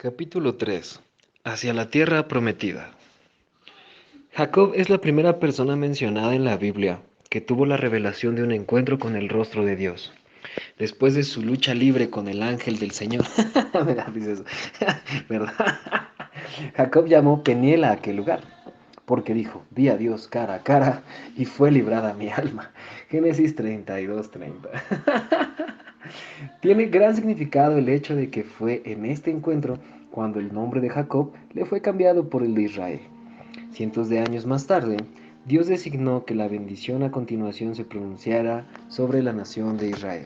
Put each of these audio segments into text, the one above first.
Capítulo 3. Hacia la tierra prometida. Jacob es la primera persona mencionada en la Biblia que tuvo la revelación de un encuentro con el rostro de Dios. Después de su lucha libre con el ángel del Señor. Me da risa eso. ¿Verdad? Jacob llamó Peniel a aquel lugar, porque dijo, vi a Dios cara a cara y fue librada mi alma. Génesis 32:30. Tiene gran significado el hecho de que fue en este encuentro cuando el nombre de Jacob le fue cambiado por el de Israel. Cientos de años más tarde, Dios designó que la bendición a continuación se pronunciara sobre la nación de Israel.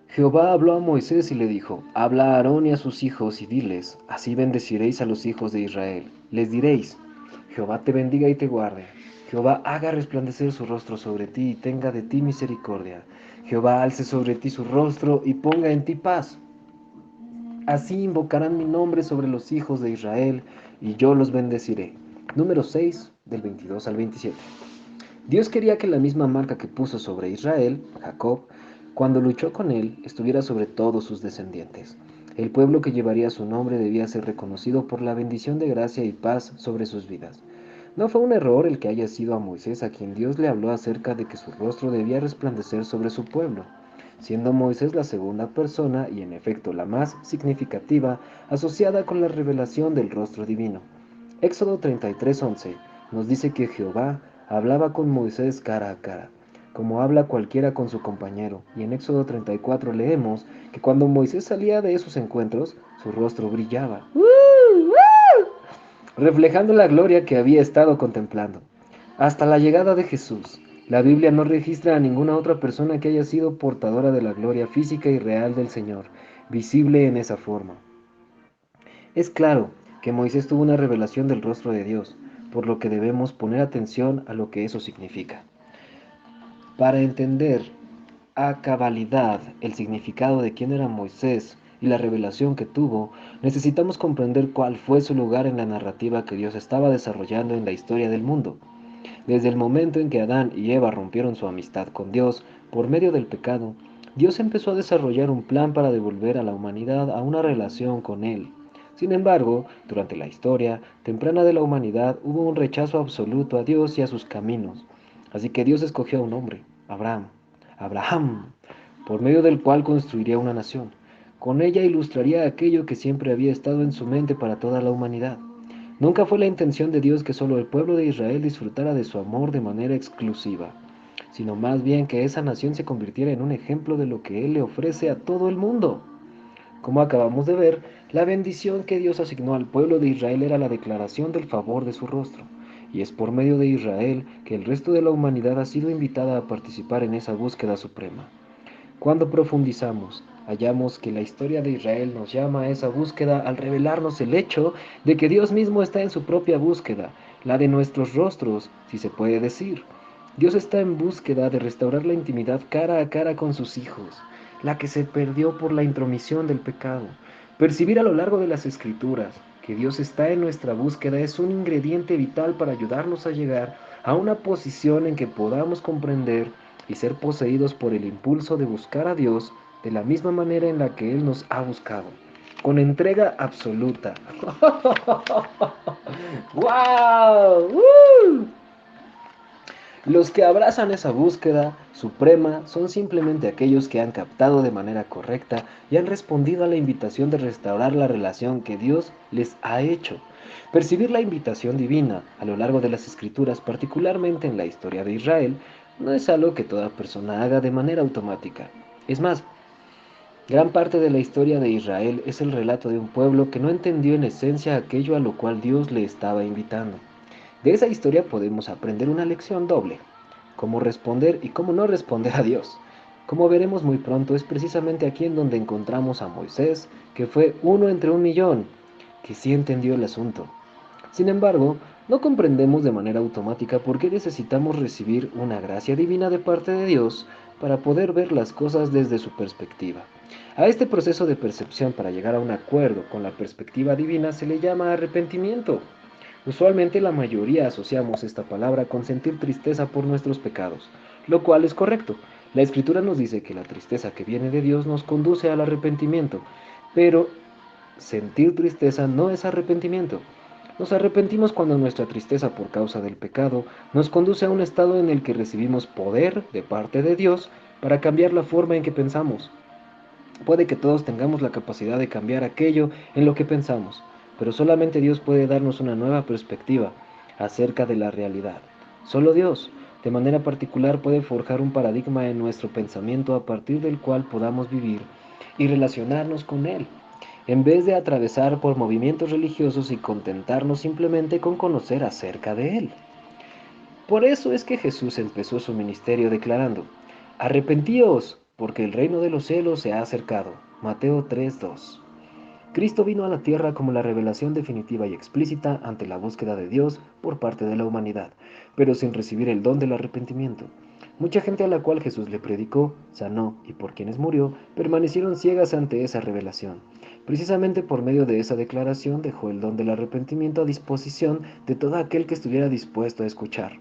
Jehová habló a Moisés y le dijo, habla a Aarón y a sus hijos y diles, así bendeciréis a los hijos de Israel. Les diréis, Jehová te bendiga y te guarde. Jehová haga resplandecer su rostro sobre ti y tenga de ti misericordia. Jehová alce sobre ti su rostro y ponga en ti paz. Así invocarán mi nombre sobre los hijos de Israel y yo los bendeciré. Número 6, del 22 al 27. Dios quería que la misma marca que puso sobre Israel, Jacob, cuando luchó con él, estuviera sobre todos sus descendientes. El pueblo que llevaría su nombre debía ser reconocido por la bendición de gracia y paz sobre sus vidas. No fue un error el que haya sido a Moisés a quien Dios le habló acerca de que su rostro debía resplandecer sobre su pueblo, siendo Moisés la segunda persona y en efecto la más significativa asociada con la revelación del rostro divino. Éxodo 33:11 nos dice que Jehová hablaba con Moisés cara a cara, como habla cualquiera con su compañero, y en Éxodo 34 leemos que cuando Moisés salía de esos encuentros, su rostro brillaba, reflejando la gloria que había estado contemplando. Hasta la llegada de Jesús, la Biblia no registra a ninguna otra persona que haya sido portadora de la gloria física y real del Señor, visible en esa forma. Es claro que Moisés tuvo una revelación del rostro de Dios, por lo que debemos poner atención a lo que eso significa. Para entender a cabalidad el significado de quién era Moisés y la revelación que tuvo, necesitamos comprender cuál fue su lugar en la narrativa que Dios estaba desarrollando en la historia del mundo. Desde el momento en que Adán y Eva rompieron su amistad con Dios por medio del pecado, Dios empezó a desarrollar un plan para devolver a la humanidad a una relación con Él. Sin embargo, durante la historia temprana de la humanidad hubo un rechazo absoluto a Dios y a sus caminos. Así que Dios escogió a un hombre, Abraham, por medio del cual construiría una nación. Con ella ilustraría aquello que siempre había estado en su mente para toda la humanidad. Nunca fue la intención de Dios que solo el pueblo de Israel disfrutara de su amor de manera exclusiva, sino más bien que esa nación se convirtiera en un ejemplo de lo que Él le ofrece a todo el mundo. Como acabamos de ver, la bendición que Dios asignó al pueblo de Israel era la declaración del favor de su rostro, y es por medio de Israel que el resto de la humanidad ha sido invitada a participar en esa búsqueda suprema. Cuando profundizamos, hallamos que la historia de Israel nos llama a esa búsqueda al revelarnos el hecho de que Dios mismo está en su propia búsqueda, la de nuestros rostros, si se puede decir. Dios está en búsqueda de restaurar la intimidad cara a cara con sus hijos, la que se perdió por la intromisión del pecado. Percibir a lo largo de las Escrituras que Dios está en nuestra búsqueda es un ingrediente vital para ayudarnos a llegar a una posición en que podamos comprender y ser poseídos por el impulso de buscar a Dios de la misma manera en la que Él nos ha buscado, con entrega absoluta. ¡Wow! Los que abrazan esa búsqueda suprema son simplemente aquellos que han captado de manera correcta y han respondido a la invitación de restaurar la relación que Dios les ha hecho. Percibir la invitación divina a lo largo de las Escrituras, particularmente en la historia de Israel, no es algo que toda persona haga de manera automática. Es más, gran parte de la historia de Israel es el relato de un pueblo que no entendió en esencia aquello a lo cual Dios le estaba invitando. De esa historia podemos aprender una lección doble: cómo responder y cómo no responder a Dios. Como veremos muy pronto, es precisamente aquí en donde encontramos a Moisés, que fue uno entre un millón, que sí entendió el asunto. Sin embargo, no comprendemos de manera automática por qué necesitamos recibir una gracia divina de parte de Dios para poder ver las cosas desde su perspectiva. A este proceso de percepción para llegar a un acuerdo con la perspectiva divina se le llama arrepentimiento. Usualmente la mayoría asociamos esta palabra con sentir tristeza por nuestros pecados, lo cual es correcto. La Escritura nos dice que la tristeza que viene de Dios nos conduce al arrepentimiento, pero sentir tristeza no es arrepentimiento. Nos arrepentimos cuando nuestra tristeza por causa del pecado nos conduce a un estado en el que recibimos poder de parte de Dios para cambiar la forma en que pensamos. Puede que todos tengamos la capacidad de cambiar aquello en lo que pensamos, pero solamente Dios puede darnos una nueva perspectiva acerca de la realidad. Solo Dios, de manera particular, puede forjar un paradigma en nuestro pensamiento a partir del cual podamos vivir y relacionarnos con Él, en vez de atravesar por movimientos religiosos y contentarnos simplemente con conocer acerca de Él. Por eso es que Jesús empezó su ministerio declarando: arrepentíos, porque el reino de los cielos se ha acercado. Mateo 3:2. Cristo vino a la tierra como la revelación definitiva y explícita ante la búsqueda de Dios por parte de la humanidad, pero sin recibir el don del arrepentimiento. Mucha gente a la cual Jesús le predicó, sanó y por quienes murió, permanecieron ciegas ante esa revelación. Precisamente por medio de esa declaración dejó el don del arrepentimiento a disposición de todo aquel que estuviera dispuesto a escuchar.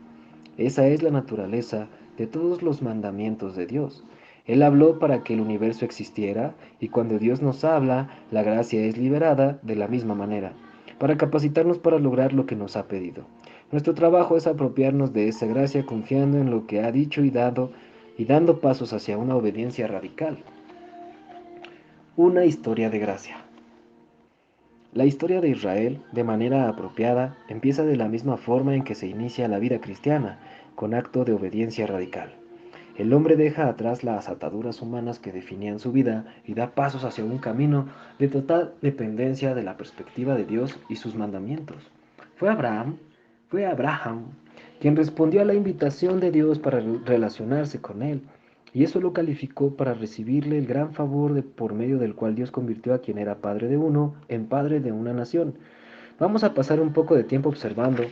Esa es la naturaleza de todos los mandamientos de Dios. Él habló para que el universo existiera, y cuando Dios nos habla, la gracia es liberada de la misma manera, para capacitarnos para lograr lo que nos ha pedido. Nuestro trabajo es apropiarnos de esa gracia confiando en lo que ha dicho y dando pasos hacia una obediencia radical. Una historia de gracia. La historia de Israel, de manera apropiada, empieza de la misma forma en que se inicia la vida cristiana, con acto de obediencia radical. El hombre deja atrás las ataduras humanas que definían su vida y da pasos hacia un camino de total dependencia de la perspectiva de Dios y sus mandamientos. Fue Abraham, fue Abraham quien respondió a la invitación de Dios para relacionarse con él, y eso lo calificó para recibirle el gran favor por medio del cual Dios convirtió a quien era padre de uno en padre de una nación. Vamos a pasar un poco de tiempo observando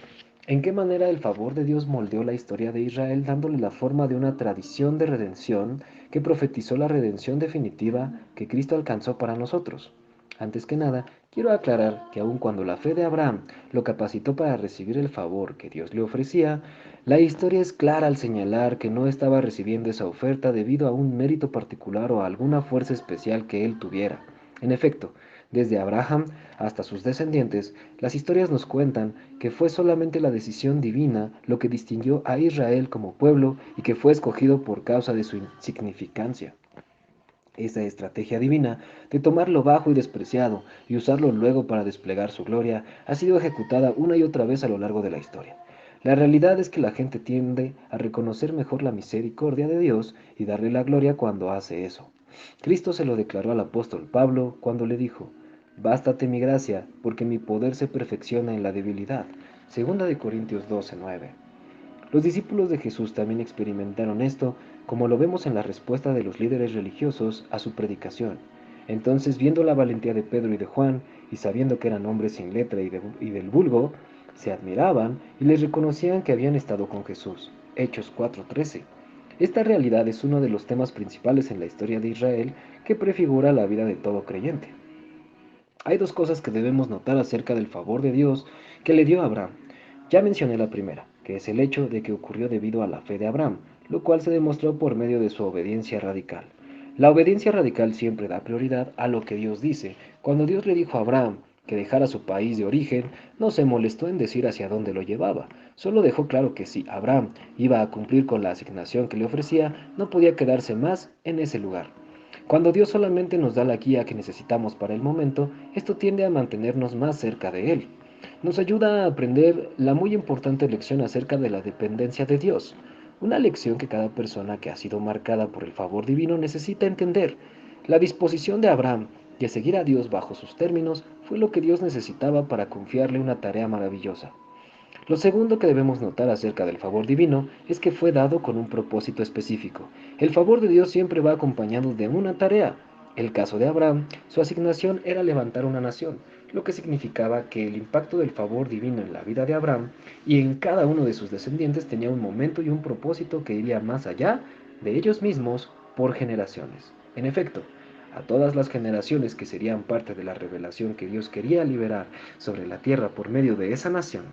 en qué manera el favor de Dios moldeó la historia de Israel, dándole la forma de una tradición de redención que profetizó la redención definitiva que Cristo alcanzó para nosotros. Antes que nada, quiero aclarar que aun cuando la fe de Abraham lo capacitó para recibir el favor que Dios le ofrecía, la historia es clara al señalar que no estaba recibiendo esa oferta debido a un mérito particular o a alguna fuerza especial que él tuviera. En efecto, desde Abraham hasta sus descendientes, las historias nos cuentan que fue solamente la decisión divina lo que distinguió a Israel como pueblo y que fue escogido por causa de su insignificancia. Esa estrategia divina de tomar lo bajo y despreciado y usarlo luego para desplegar su gloria ha sido ejecutada una y otra vez a lo largo de la historia. La realidad es que la gente tiende a reconocer mejor la misericordia de Dios y darle la gloria cuando hace eso. Cristo se lo declaró al apóstol Pablo cuando le dijo: bástate mi gracia, porque mi poder se perfecciona en la debilidad. Segunda de Corintios 12:9. Los discípulos de Jesús también experimentaron esto, como lo vemos en la respuesta de los líderes religiosos a su predicación. Entonces, viendo la valentía de Pedro y de Juan, y sabiendo que eran hombres sin letra y del vulgo, se admiraban y les reconocían que habían estado con Jesús. Hechos 4:13. Esta realidad es uno de los temas principales en la historia de Israel que prefigura la vida de todo creyente. Hay dos cosas que debemos notar acerca del favor de Dios que le dio a Abraham. Ya mencioné la primera, que es el hecho de que ocurrió debido a la fe de Abraham, lo cual se demostró por medio de su obediencia radical. La obediencia radical siempre da prioridad a lo que Dios dice. Cuando Dios le dijo a Abraham que dejara su país de origen, no se molestó en decir hacia dónde lo llevaba. Solo dejó claro que si Abraham iba a cumplir con la asignación que le ofrecía, no podía quedarse más en ese lugar. Cuando Dios solamente nos da la guía que necesitamos para el momento, esto tiende a mantenernos más cerca de Él. Nos ayuda a aprender la muy importante lección acerca de la dependencia de Dios, una lección que cada persona que ha sido marcada por el favor divino necesita entender. La disposición de Abraham de seguir a Dios bajo sus términos fue lo que Dios necesitaba para confiarle una tarea maravillosa. Lo segundo que debemos notar acerca del favor divino es que fue dado con un propósito específico. El favor de Dios siempre va acompañado de una tarea. El caso de Abraham, su asignación era levantar una nación, lo que significaba que el impacto del favor divino en la vida de Abraham y en cada uno de sus descendientes tenía un momento y un propósito que iría más allá de ellos mismos por generaciones. En efecto, a todas las generaciones que serían parte de la revelación que Dios quería liberar sobre la tierra por medio de esa nación,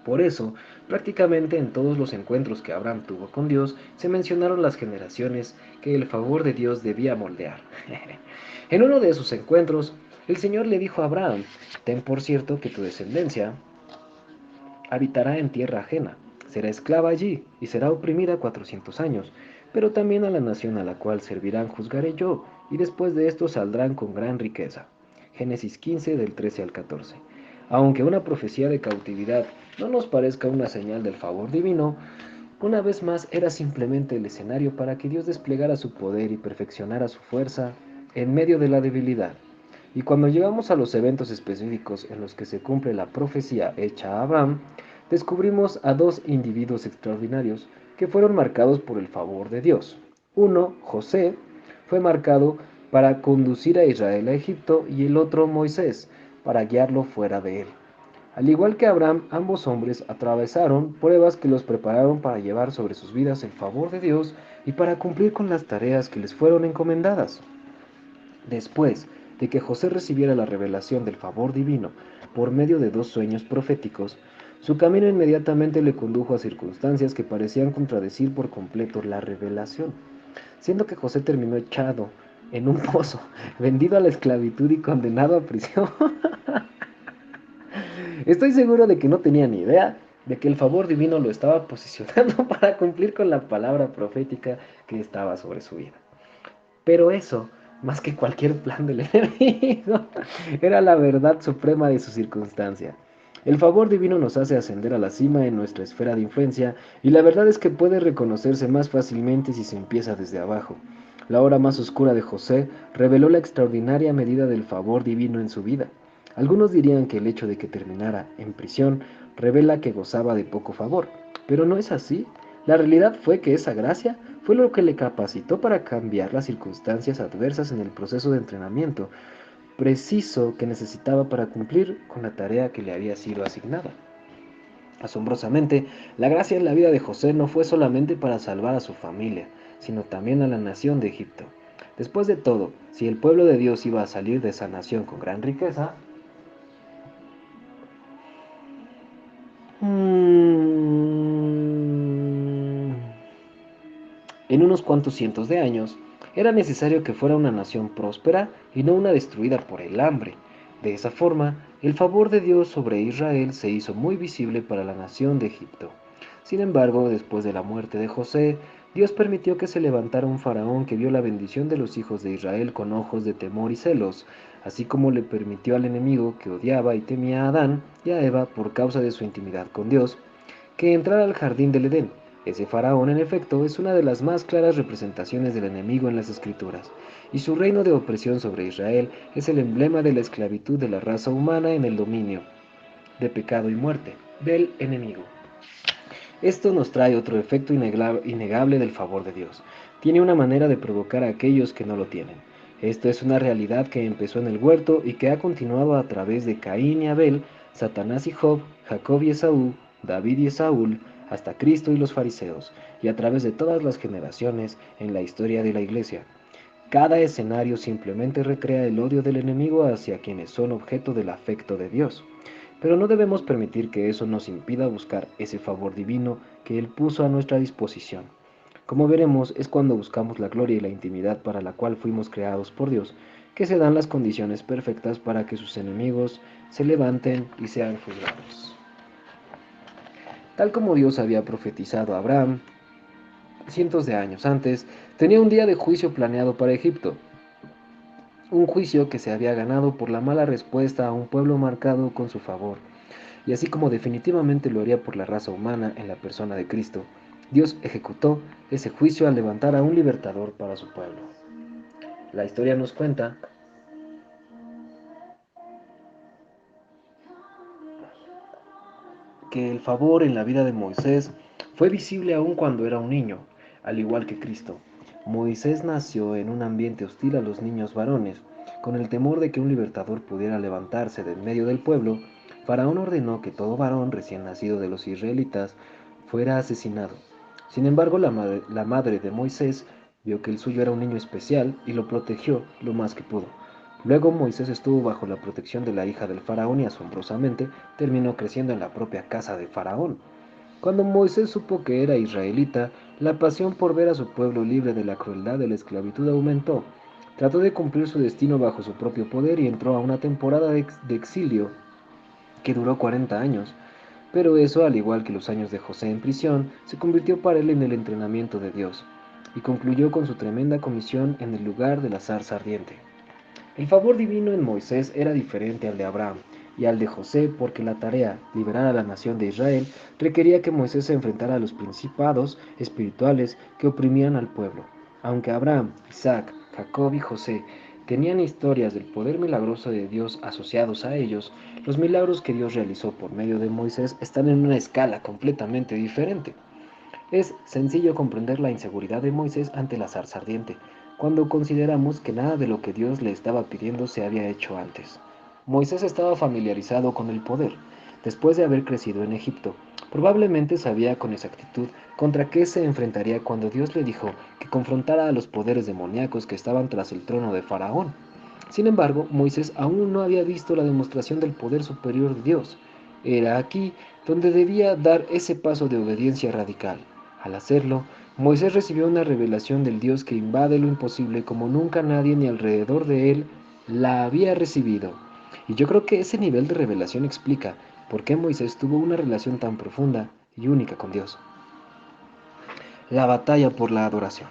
Por eso, prácticamente en todos los encuentros que Abraham tuvo con Dios, se mencionaron las generaciones que el favor de Dios debía moldear. En uno de esos encuentros, el Señor le dijo a Abraham: ten por cierto que tu descendencia habitará en tierra ajena, será esclava allí y será oprimida 400 años, pero también a la nación a la cual servirán juzgaré yo, y después de esto saldrán con gran riqueza. Génesis 15 del 13 al 14. Aunque una profecía de cautividad no nos parezca una señal del favor divino, una vez más era simplemente el escenario para que Dios desplegara su poder y perfeccionara su fuerza en medio de la debilidad. Y cuando llegamos a los eventos específicos en los que se cumple la profecía hecha a Abraham, descubrimos a dos individuos extraordinarios que fueron marcados por el favor de Dios. Uno, José, fue marcado para conducir a Israel a Egipto, y el otro, Moisés, para guiarlo fuera de él. Al igual que Abraham, ambos hombres atravesaron pruebas que los prepararon para llevar sobre sus vidas el favor de Dios y para cumplir con las tareas que les fueron encomendadas. Después de que José recibiera la revelación del favor divino por medio de dos sueños proféticos, su camino inmediatamente le condujo a circunstancias que parecían contradecir por completo la revelación, siendo que José terminó echado en un pozo, vendido a la esclavitud y condenado a prisión. Estoy seguro de que no tenía ni idea de que el favor divino lo estaba posicionando para cumplir con la palabra profética que estaba sobre su vida. Pero eso, más que cualquier plan del enemigo, era la verdad suprema de su circunstancia. El favor divino nos hace ascender a la cima en nuestra esfera de influencia, y la verdad es que puede reconocerse más fácilmente si se empieza desde abajo. La hora más oscura de José reveló la extraordinaria medida del favor divino en su vida. Algunos dirían que el hecho de que terminara en prisión revela que gozaba de poco favor, pero no es así. La realidad fue que esa gracia fue lo que le capacitó para cambiar las circunstancias adversas en el proceso de entrenamiento preciso que necesitaba para cumplir con la tarea que le había sido asignada. Asombrosamente, la gracia en la vida de José no fue solamente para salvar a su familia, sino también a la nación de Egipto. Después de todo, si el pueblo de Dios iba a salir de esa nación con gran riqueza, en unos cuantos cientos de años, era necesario que fuera una nación próspera y no una destruida por el hambre. De esa forma, el favor de Dios sobre Israel se hizo muy visible para la nación de Egipto. Sin embargo, después de la muerte de José, Dios permitió que se levantara un faraón que vio la bendición de los hijos de Israel con ojos de temor y celos, así como le permitió al enemigo, que odiaba y temía a Adán y a Eva por causa de su intimidad con Dios, que entrara al jardín del Edén. Ese faraón, en efecto, es una de las más claras representaciones del enemigo en las Escrituras, y su reino de opresión sobre Israel es el emblema de la esclavitud de la raza humana en el dominio de pecado y muerte del enemigo. Esto nos trae otro efecto innegable del favor de Dios. Tiene una manera de provocar a aquellos que no lo tienen. Esto es una realidad que empezó en el huerto y que ha continuado a través de Caín y Abel, Satanás y Job, Jacob y Esaú, David y Saúl, hasta Cristo y los fariseos, y a través de todas las generaciones en la historia de la Iglesia. Cada escenario simplemente recrea el odio del enemigo hacia quienes son objeto del afecto de Dios. Pero no debemos permitir que eso nos impida buscar ese favor divino que Él puso a nuestra disposición. Como veremos, es cuando buscamos la gloria y la intimidad para la cual fuimos creados por Dios, que se dan las condiciones perfectas para que sus enemigos se levanten y sean juzgados. Tal como Dios había profetizado a Abraham cientos de años antes, tenía un día de juicio planeado para Egipto, un juicio que se había ganado por la mala respuesta a un pueblo marcado con su favor. Y así como definitivamente lo haría por la raza humana en la persona de Cristo, Dios ejecutó ese juicio al levantar a un libertador para su pueblo. La historia nos cuenta que el favor en la vida de Moisés fue visible aún cuando era un niño, al igual que Cristo. Moisés nació en un ambiente hostil a los niños varones. Con el temor de que un libertador pudiera levantarse de en medio del pueblo, Faraón ordenó que todo varón recién nacido de los israelitas fuera asesinado. Sin embargo, la madre de Moisés vio que el suyo era un niño especial y lo protegió lo más que pudo. Luego Moisés estuvo bajo la protección de la hija del faraón y asombrosamente terminó creciendo en la propia casa de faraón. Cuando Moisés supo que era israelita, la pasión por ver a su pueblo libre de la crueldad de la esclavitud aumentó. Trató de cumplir su destino bajo su propio poder y entró a una temporada de exilio que duró 40 años. Pero eso, al igual que los años de José en prisión, se convirtió para él en el entrenamiento de Dios, y concluyó con su tremenda comisión en el lugar de la zarza ardiente. El favor divino en Moisés era diferente al de Abraham y al de José porque la tarea, liberar a la nación de Israel, requería que Moisés se enfrentara a los principados espirituales que oprimían al pueblo. Aunque Abraham, Isaac, Jacob y José tenían historias del poder milagroso de Dios asociados a ellos, los milagros que Dios realizó por medio de Moisés están en una escala completamente diferente. Es sencillo comprender la inseguridad de Moisés ante la zarza ardiente, cuando consideramos que nada de lo que Dios le estaba pidiendo se había hecho antes. Moisés estaba familiarizado con el poder, después de haber crecido en Egipto. Probablemente sabía con exactitud contra qué se enfrentaría cuando Dios le dijo que confrontara a los poderes demoníacos que estaban tras el trono de Faraón. Sin embargo, Moisés aún no había visto la demostración del poder superior de Dios. Era aquí donde debía dar ese paso de obediencia radical. Al hacerlo, Moisés recibió una revelación del Dios que invade lo imposible como nunca nadie ni alrededor de él la había recibido. Y yo creo que ese nivel de revelación explica por qué Moisés tuvo una relación tan profunda y única con Dios. La batalla por la adoración.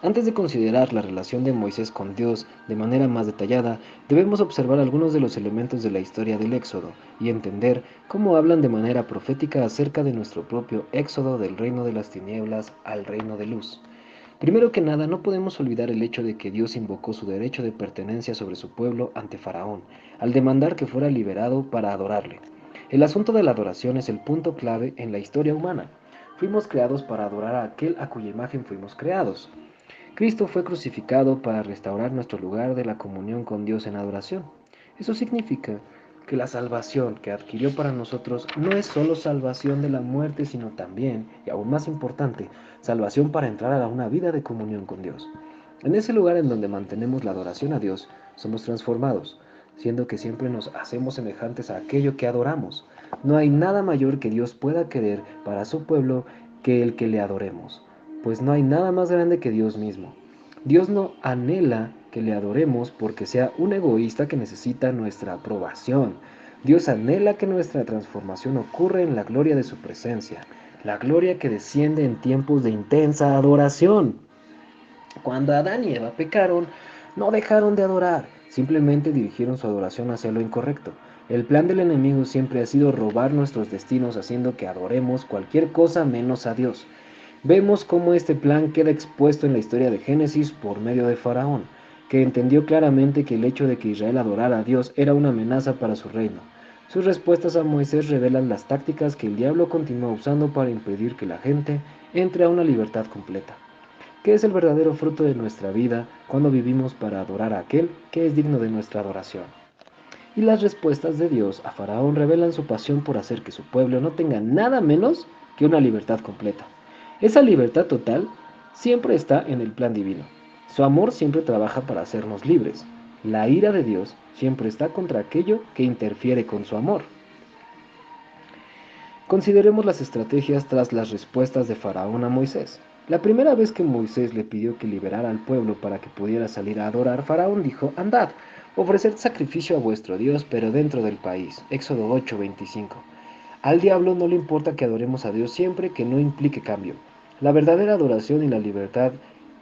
Antes de considerar la relación de Moisés con Dios de manera más detallada, debemos observar algunos de los elementos de la historia del Éxodo y entender cómo hablan de manera profética acerca de nuestro propio éxodo del reino de las tinieblas al reino de luz. Primero que nada, no podemos olvidar el hecho de que Dios invocó su derecho de pertenencia sobre su pueblo ante Faraón, al demandar que fuera liberado para adorarle. El asunto de la adoración es el punto clave en la historia humana. Fuimos creados para adorar a aquel a cuya imagen fuimos creados. Cristo fue crucificado para restaurar nuestro lugar de la comunión con Dios en adoración. Eso significa que la salvación que adquirió para nosotros no es solo salvación de la muerte, sino también, y aún más importante, salvación para entrar a una vida de comunión con Dios. En ese lugar en donde mantenemos la adoración a Dios, somos transformados, siendo que siempre nos hacemos semejantes a aquello que adoramos. No hay nada mayor que Dios pueda querer para su pueblo que el que le adoremos, pues no hay nada más grande que Dios mismo. Dios no anhela que le adoremos porque sea un egoísta que necesita nuestra aprobación. Dios anhela que nuestra transformación ocurra en la gloria de su presencia, la gloria que desciende en tiempos de intensa adoración. Cuando Adán y Eva pecaron, no dejaron de adorar, simplemente dirigieron su adoración hacia lo incorrecto. El plan del enemigo siempre ha sido robar nuestros destinos haciendo que adoremos cualquier cosa menos a Dios. Vemos cómo este plan queda expuesto en la historia de Génesis por medio de Faraón, que entendió claramente que el hecho de que Israel adorara a Dios era una amenaza para su reino. Sus respuestas a Moisés revelan las tácticas que el diablo continúa usando para impedir que la gente entre a una libertad completa. ¿Qué es el verdadero fruto de nuestra vida cuando vivimos para adorar a aquel que es digno de nuestra adoración? Y las respuestas de Dios a Faraón revelan su pasión por hacer que su pueblo no tenga nada menos que una libertad completa. Esa libertad total siempre está en el plan divino. Su amor siempre trabaja para hacernos libres. La ira de Dios siempre está contra aquello que interfiere con su amor. Consideremos las estrategias tras las respuestas de Faraón a Moisés. La primera vez que Moisés le pidió que liberara al pueblo para que pudiera salir a adorar, Faraón dijo: andad, ofreced sacrificio a vuestro Dios, pero dentro del país. Éxodo 8:25. Al diablo no le importa que adoremos a Dios siempre que no implique cambio. La verdadera adoración y la libertad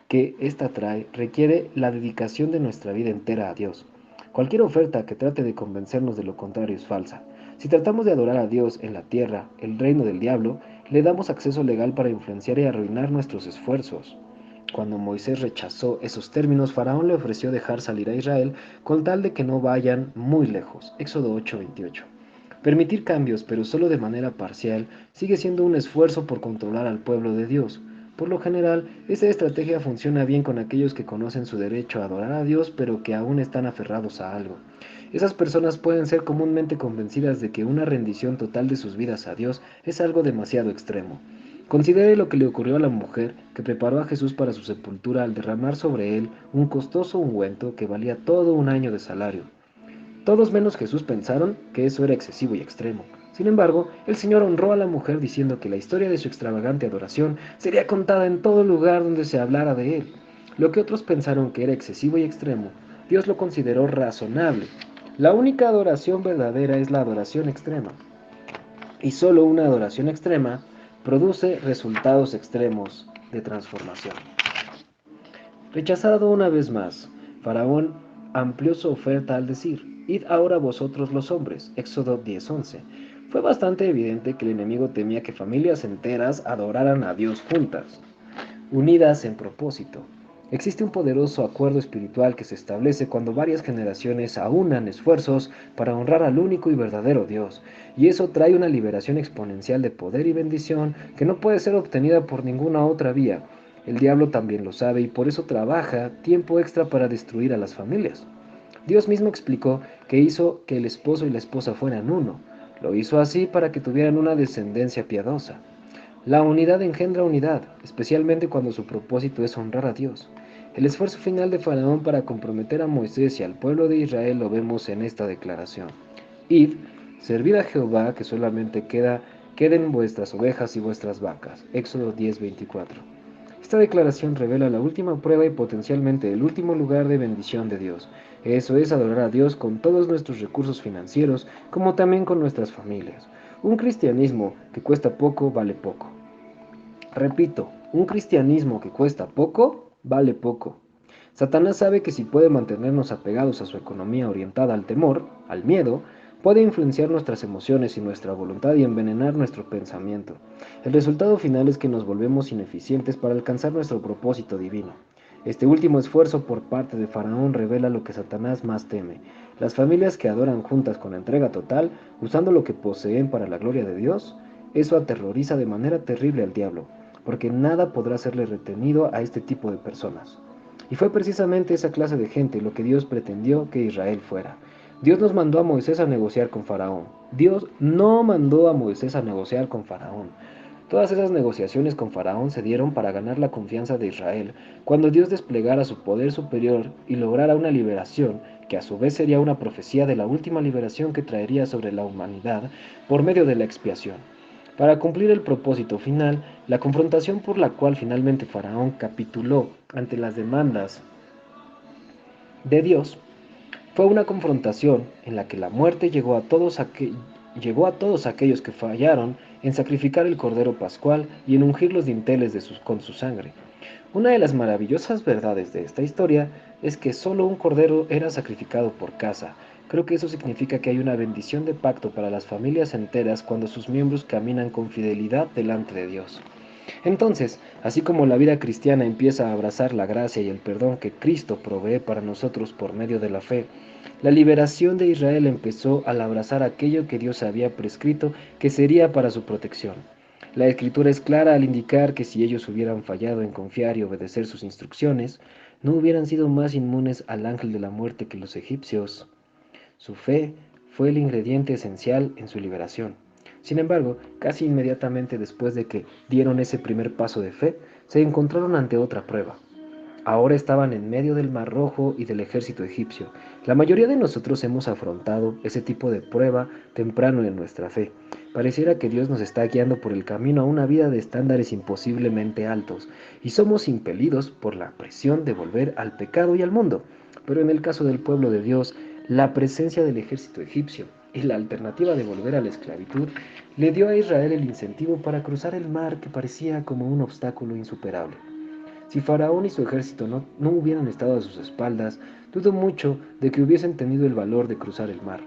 que ésta trae requiere la dedicación de nuestra vida entera a Dios. Cualquier oferta que trate de convencernos de lo contrario es falsa. Si tratamos de adorar a Dios en la tierra, el reino del diablo, le damos acceso legal para influenciar y arruinar nuestros esfuerzos. Cuando Moisés rechazó esos términos, Faraón le ofreció dejar salir a Israel con tal de que no vayan muy lejos. Éxodo 8:28. Permitir cambios, pero solo de manera parcial, sigue siendo un esfuerzo por controlar al pueblo de Dios. Por lo general, esta estrategia funciona bien con aquellos que conocen su derecho a adorar a Dios, pero que aún están aferrados a algo. Esas personas pueden ser comúnmente convencidas de que una rendición total de sus vidas a Dios es algo demasiado extremo. Considere lo que le ocurrió a la mujer que preparó a Jesús para su sepultura al derramar sobre él un costoso ungüento que valía todo un año de salario. Todos menos Jesús pensaron que eso era excesivo y extremo. Sin embargo, el Señor honró a la mujer diciendo que la historia de su extravagante adoración sería contada en todo lugar donde se hablara de él. Lo que otros pensaron que era excesivo y extremo, Dios lo consideró razonable. La única adoración verdadera es la adoración extrema. Y solo una adoración extrema produce resultados extremos de transformación. Rechazado una vez más, Faraón amplió su oferta al decir: Id ahora vosotros los hombres. Éxodo 10:11. Fue bastante evidente que el enemigo temía que familias enteras adoraran a Dios juntas, unidas en propósito. Existe un poderoso acuerdo espiritual que se establece cuando varias generaciones aunan esfuerzos para honrar al único y verdadero Dios, y eso trae una liberación exponencial de poder y bendición que no puede ser obtenida por ninguna otra vía. El diablo también lo sabe y por eso trabaja tiempo extra para destruir a las familias. Dios mismo explicó que hizo que el esposo y la esposa fueran uno. Lo hizo así para que tuvieran una descendencia piadosa. La unidad engendra unidad, especialmente cuando su propósito es honrar a Dios. El esfuerzo final de Faraón para comprometer a Moisés y al pueblo de Israel lo vemos en esta declaración. Id, servid a Jehová, que solamente queden vuestras ovejas y vuestras vacas. Éxodo 10:24. Esta declaración revela la última prueba y potencialmente el último lugar de bendición de Dios. Eso es adorar a Dios con todos nuestros recursos financieros, como también con nuestras familias. Un cristianismo que cuesta poco vale poco. Repito, un cristianismo que cuesta poco, vale poco. Satanás sabe que si puede mantenernos apegados a su economía orientada al temor, al miedo, puede influenciar nuestras emociones y nuestra voluntad y envenenar nuestro pensamiento. El resultado final es que nos volvemos ineficientes para alcanzar nuestro propósito divino. Este último esfuerzo por parte de Faraón revela lo que Satanás más teme: las familias que adoran juntas con entrega total, usando lo que poseen para la gloria de Dios. Eso aterroriza de manera terrible al diablo, porque nada podrá serle retenido a este tipo de personas. Y fue precisamente esa clase de gente lo que Dios pretendió que Israel fuera. Dios nos mandó a Moisés a negociar con Faraón. Dios no mandó a Moisés a negociar con Faraón. Todas esas negociaciones con Faraón se dieron para ganar la confianza de Israel, cuando Dios desplegara su poder superior y lograra una liberación, que a su vez sería una profecía de la última liberación que traería sobre la humanidad por medio de la expiación. Para cumplir el propósito final, la confrontación por la cual finalmente Faraón capituló ante las demandas de Dios fue una confrontación en la que la muerte llegó a todos aquellos que fallaron en sacrificar el cordero pascual y en ungir los dinteles con su sangre. Una de las maravillosas verdades de esta historia es que solo un cordero era sacrificado por casa. Creo que eso significa que hay una bendición de pacto para las familias enteras cuando sus miembros caminan con fidelidad delante de Dios. Entonces, así como la vida cristiana empieza a abrazar la gracia y el perdón que Cristo provee para nosotros por medio de la fe, la liberación de Israel empezó al abrazar aquello que Dios había prescrito que sería para su protección. La escritura es clara al indicar que si ellos hubieran fallado en confiar y obedecer sus instrucciones, no hubieran sido más inmunes al ángel de la muerte que los egipcios. Su fe fue el ingrediente esencial en su liberación. Sin embargo, casi inmediatamente después de que dieron ese primer paso de fe, se encontraron ante otra prueba. Ahora estaban en medio del Mar Rojo y del ejército egipcio. La mayoría de nosotros hemos afrontado ese tipo de prueba temprano en nuestra fe. Pareciera que Dios nos está guiando por el camino a una vida de estándares imposiblemente altos, y somos impelidos por la presión de volver al pecado y al mundo. Pero en el caso del pueblo de Dios, la presencia del ejército egipcio y la alternativa de volver a la esclavitud le dio a Israel el incentivo para cruzar el mar que parecía como un obstáculo insuperable. Si Faraón y su ejército no hubieran estado a sus espaldas, dudo mucho de que hubiesen tenido el valor de cruzar el mar.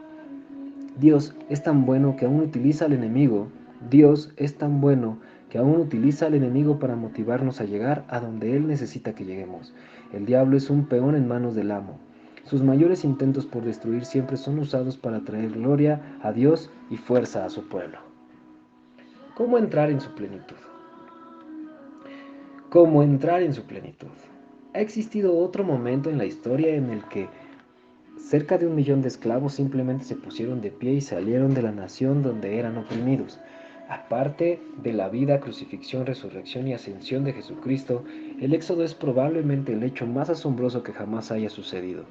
Dios es tan bueno que aún utiliza al enemigo. Dios es tan bueno que aún utiliza al enemigo para motivarnos a llegar a donde Él necesita que lleguemos. El diablo es un peón en manos del amo. Sus mayores intentos por destruir siempre son usados para traer gloria a Dios y fuerza a su pueblo. ¿Cómo entrar en su plenitud? ¿Cómo entrar en su plenitud? Ha existido otro momento en la historia en el que cerca de 1 millón de esclavos simplemente se pusieron de pie y salieron de la nación donde eran oprimidos. Aparte de la vida, crucifixión, resurrección y ascensión de Jesucristo, el Éxodo es probablemente el hecho más asombroso que jamás haya sucedido.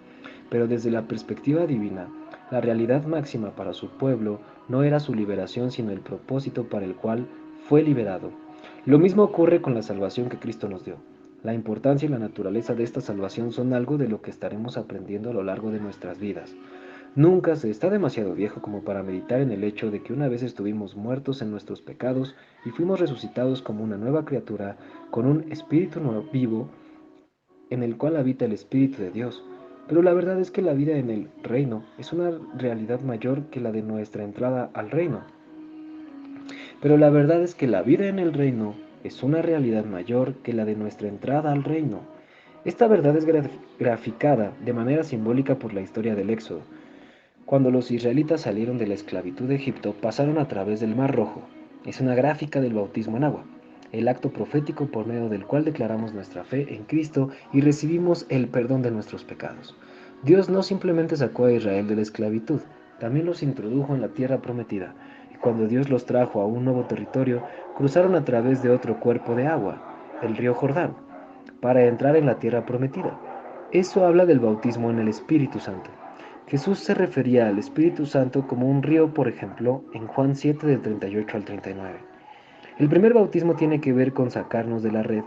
Pero desde la perspectiva divina, la realidad máxima para su pueblo no era su liberación, sino el propósito para el cual fue liberado. Lo mismo ocurre con la salvación que Cristo nos dio. La importancia y la naturaleza de esta salvación son algo de lo que estaremos aprendiendo a lo largo de nuestras vidas. Nunca se está demasiado viejo como para meditar en el hecho de que una vez estuvimos muertos en nuestros pecados y fuimos resucitados como una nueva criatura con un espíritu vivo en el cual habita el Espíritu de Dios. Pero la verdad es que la vida en el reino es una realidad mayor que la de nuestra entrada al reino. Pero la verdad es que la vida en el reino es una realidad mayor que la de nuestra entrada al reino. Esta verdad es graficada de manera simbólica por la historia del Éxodo. Cuando los israelitas salieron de la esclavitud de Egipto, pasaron a través del Mar Rojo. Es una gráfica del bautismo en agua, el acto profético por medio del cual declaramos nuestra fe en Cristo y recibimos el perdón de nuestros pecados. Dios no simplemente sacó a Israel de la esclavitud, también los introdujo en la tierra prometida. Y cuando Dios los trajo a un nuevo territorio, cruzaron a través de otro cuerpo de agua, el río Jordán, para entrar en la tierra prometida. Eso habla del bautismo en el Espíritu Santo. Jesús se refería al Espíritu Santo como un río, por ejemplo, en Juan 7 del 38 al 39. El primer bautismo tiene que ver con sacarnos de la red,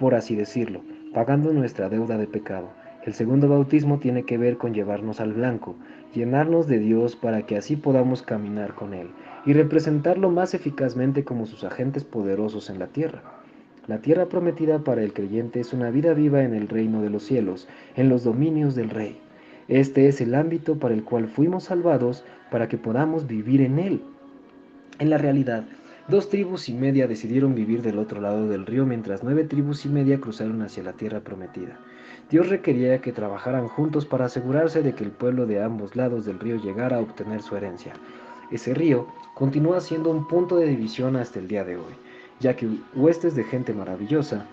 por así decirlo, pagando nuestra deuda de pecado. El segundo bautismo tiene que ver con llevarnos al blanco, llenarnos de Dios para que así podamos caminar con Él y representarlo más eficazmente como sus agentes poderosos en la tierra. La tierra prometida para el creyente es una vida viva en el reino de los cielos, en los dominios del Rey. Este es el ámbito para el cual fuimos salvados para que podamos vivir en él. En la realidad, 2,5 tribus decidieron vivir del otro lado del río mientras 9,5 tribus cruzaron hacia la tierra prometida. Dios requería que trabajaran juntos para asegurarse de que el pueblo de ambos lados del río llegara a obtener su herencia. Ese río continúa siendo un punto de división hasta el día de hoy, ya que huestes de gente maravillosa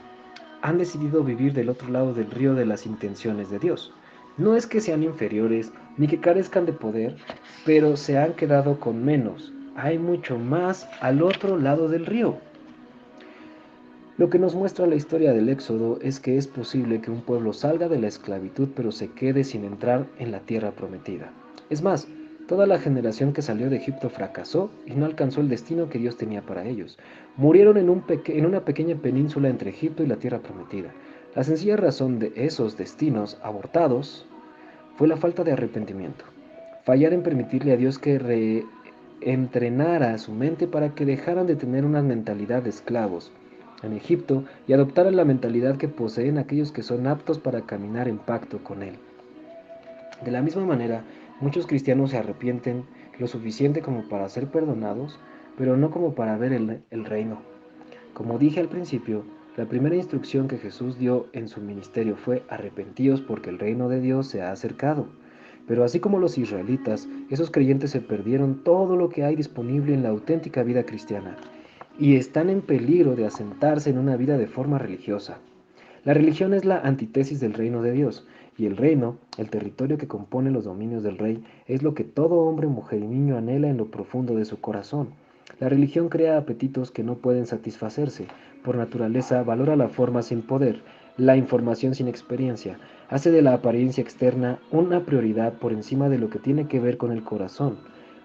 han decidido vivir del otro lado del río de las intenciones de Dios. No es que sean inferiores ni que carezcan de poder, pero se han quedado con menos. Hay mucho más al otro lado del río. Lo que nos muestra la historia del Éxodo es que es posible que un pueblo salga de la esclavitud pero se quede sin entrar en la tierra prometida. Es más, toda la generación que salió de Egipto fracasó y no alcanzó el destino que Dios tenía para ellos. Murieron en una pequeña península entre Egipto y la tierra prometida. La sencilla razón de esos destinos abortados fue la falta de arrepentimiento. Fallar en permitirle a Dios que reentrenara su mente para que dejaran de tener una mentalidad de esclavos en Egipto y adoptaran la mentalidad que poseen aquellos que son aptos para caminar en pacto con Él. De la misma manera, muchos cristianos se arrepienten lo suficiente como para ser perdonados, pero no como para ver el reino. Como dije al principio, la primera instrucción que Jesús dio en su ministerio fue arrepentíos porque el reino de Dios se ha acercado. Pero así como los israelitas, esos creyentes se perdieron todo lo que hay disponible en la auténtica vida cristiana y están en peligro de asentarse en una vida de forma religiosa. La religión es la antítesis del reino de Dios, y el reino, el territorio que compone los dominios del rey, es lo que todo hombre, mujer y niño anhela en lo profundo de su corazón. La religión crea apetitos que no pueden satisfacerse. Por naturaleza valora la forma sin poder, la información sin experiencia, hace de la apariencia externa una prioridad por encima de lo que tiene que ver con el corazón.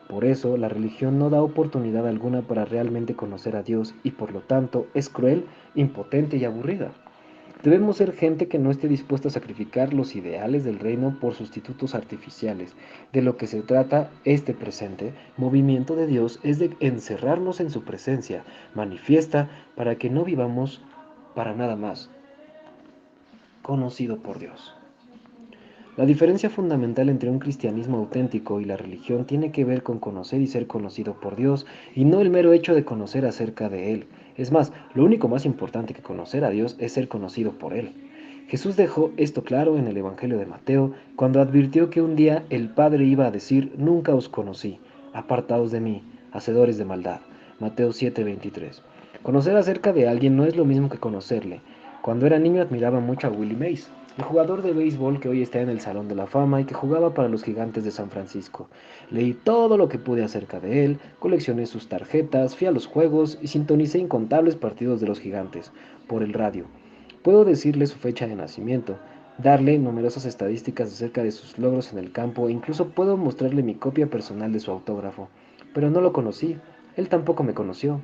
Por eso, la religión no da oportunidad alguna para realmente conocer a Dios y por lo tanto es cruel, impotente y aburrida. Debemos ser gente que no esté dispuesta a sacrificar los ideales del reino por sustitutos artificiales. De lo que se trata este presente movimiento de Dios es de encerrarnos en su presencia, manifiesta para que no vivamos para nada más, conocido por Dios. La diferencia fundamental entre un cristianismo auténtico y la religión tiene que ver con conocer y ser conocido por Dios, y no el mero hecho de conocer acerca de Él. Es más, lo único más importante que conocer a Dios es ser conocido por Él. Jesús dejó esto claro en el Evangelio de Mateo, cuando advirtió que un día el Padre iba a decir, nunca os conocí, apartaos de mí, hacedores de maldad. Mateo 7:23. Conocer acerca de alguien no es lo mismo que conocerle. Cuando era niño admiraba mucho a Willie Mays, el jugador de béisbol que hoy está en el Salón de la Fama y que jugaba para los Gigantes de San Francisco. Leí todo lo que pude acerca de él, coleccioné sus tarjetas, fui a los juegos y sintonicé incontables partidos de los Gigantes por el radio. Puedo decirle su fecha de nacimiento, darle numerosas estadísticas acerca de sus logros en el campo e incluso puedo mostrarle mi copia personal de su autógrafo. Pero no lo conocí, él tampoco me conoció.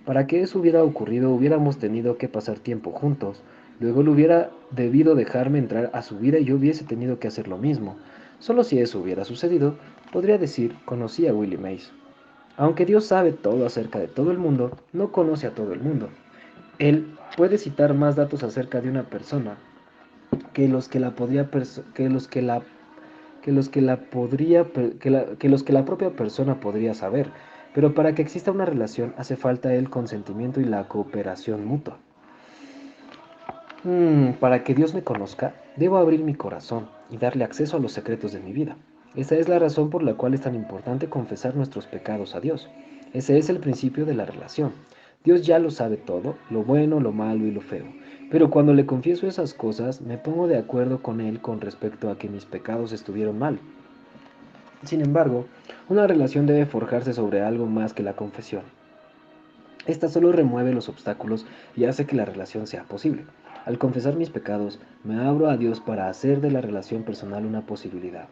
Para que eso hubiera ocurrido hubiéramos tenido que pasar tiempo juntos. Luego él hubiera debido dejarme entrar a su vida y yo hubiese tenido que hacer lo mismo. Solo si eso hubiera sucedido, podría decir, conocí a Willie Mays. Aunque Dios sabe todo acerca de todo el mundo, no conoce a todo el mundo. Él puede citar más datos acerca de una persona que los que la podría que los que la propia persona podría saber, pero para que exista una relación hace falta el consentimiento y la cooperación mutua. Para que Dios me conozca, debo abrir mi corazón y darle acceso a los secretos de mi vida. Esa es la razón por la cual es tan importante confesar nuestros pecados a Dios. Ese es el principio de la relación. Dios ya lo sabe todo, lo bueno, lo malo y lo feo. Pero cuando le confieso esas cosas, me pongo de acuerdo con Él con respecto a que mis pecados estuvieron mal. Sin embargo, una relación debe forjarse sobre algo más que la confesión. Esta solo remueve los obstáculos y hace que la relación sea posible. Al confesar mis pecados, me abro a Dios para hacer de la relación personal una posibilidad.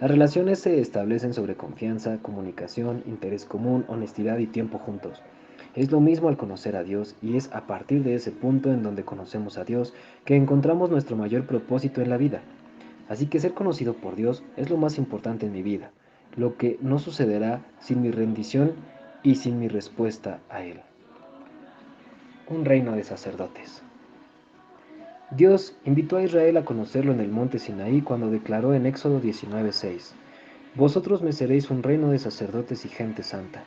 Las relaciones se establecen sobre confianza, comunicación, interés común, honestidad y tiempo juntos. Es lo mismo al conocer a Dios y es a partir de ese punto en donde conocemos a Dios que encontramos nuestro mayor propósito en la vida. Así que ser conocido por Dios es lo más importante en mi vida, lo que no sucederá sin mi rendición y sin mi respuesta a Él. Un reino de sacerdotes. Dios invitó a Israel a conocerlo en el monte Sinaí cuando declaró en Éxodo 19:6, Vosotros me seréis un reino de sacerdotes y gente santa.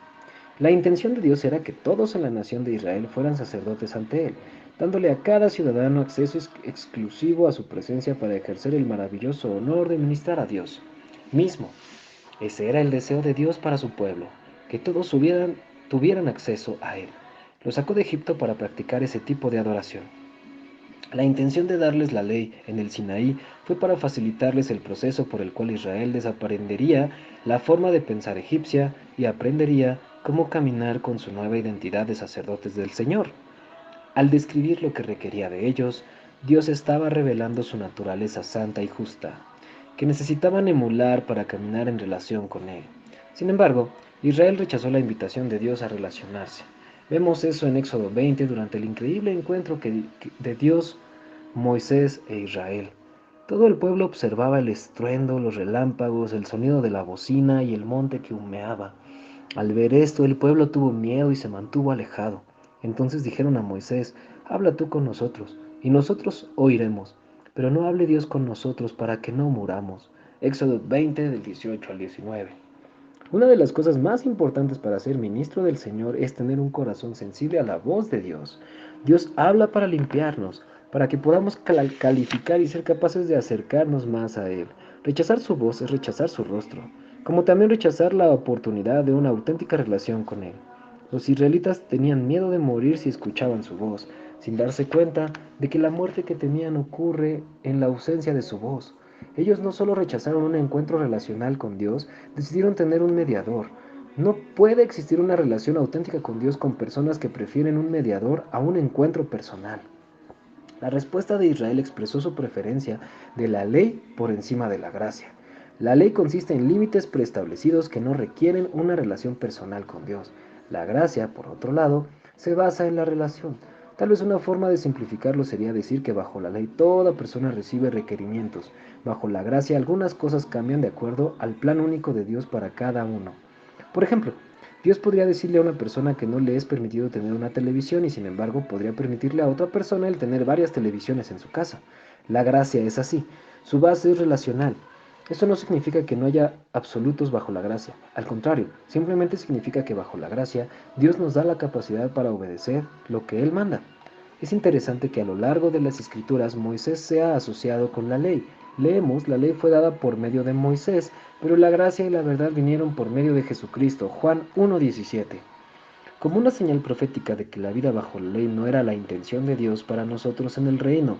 La intención de Dios era que todos en la nación de Israel fueran sacerdotes ante Él, dándole a cada ciudadano acceso exclusivo a su presencia para ejercer el maravilloso honor de ministrar a Dios mismo. Ese era el deseo de Dios para su pueblo, que todos tuvieran acceso a Él. Lo sacó de Egipto para practicar ese tipo de adoración. La intención de darles la ley en el Sinaí fue para facilitarles el proceso por el cual Israel desaprendería la forma de pensar egipcia y aprendería cómo caminar con su nueva identidad de sacerdotes del Señor. Al describir lo que requería de ellos, Dios estaba revelando su naturaleza santa y justa, que necesitaban emular para caminar en relación con Él. Sin embargo, Israel rechazó la invitación de Dios a relacionarse. Vemos eso en Éxodo 20 durante el increíble encuentro de Dios, Moisés e Israel. Todo el pueblo observaba el estruendo, los relámpagos, el sonido de la bocina y el monte que humeaba. Al ver esto, el pueblo tuvo miedo y se mantuvo alejado. Entonces dijeron a Moisés, habla tú con nosotros, y nosotros oiremos, pero no hable Dios con nosotros para que no muramos. Éxodo 20 del 18 al 19. Una de las cosas más importantes para ser ministro del Señor es tener un corazón sensible a la voz de Dios. Dios habla para limpiarnos, para que podamos calificar y ser capaces de acercarnos más a Él. Rechazar su voz es rechazar su rostro, como también rechazar la oportunidad de una auténtica relación con Él. Los israelitas tenían miedo de morir si escuchaban su voz, sin darse cuenta de que la muerte que temían ocurre en la ausencia de su voz. Ellos no solo rechazaron un encuentro relacional con Dios, decidieron tener un mediador. No puede existir una relación auténtica con Dios con personas que prefieren un mediador a un encuentro personal. La respuesta de Israel expresó su preferencia de la ley por encima de la gracia. La ley consiste en límites preestablecidos que no requieren una relación personal con Dios. La gracia, por otro lado, se basa en la relación. Tal vez una forma de simplificarlo sería decir que bajo la ley toda persona recibe requerimientos. Bajo la gracia algunas cosas cambian de acuerdo al plan único de Dios para cada uno. Por ejemplo, Dios podría decirle a una persona que no le es permitido tener una televisión y sin embargo podría permitirle a otra persona el tener varias televisiones en su casa. La gracia es así. Su base es relacional. Esto no significa que no haya absolutos bajo la gracia. Al contrario, simplemente significa que bajo la gracia Dios nos da la capacidad para obedecer lo que Él manda. Es interesante que a lo largo de las escrituras Moisés sea asociado con la ley. Leemos, la ley fue dada por medio de Moisés, pero la gracia y la verdad vinieron por medio de Jesucristo. Juan 1:17. como una señal profética de que la vida bajo la ley no era la intención de Dios para nosotros en el reino,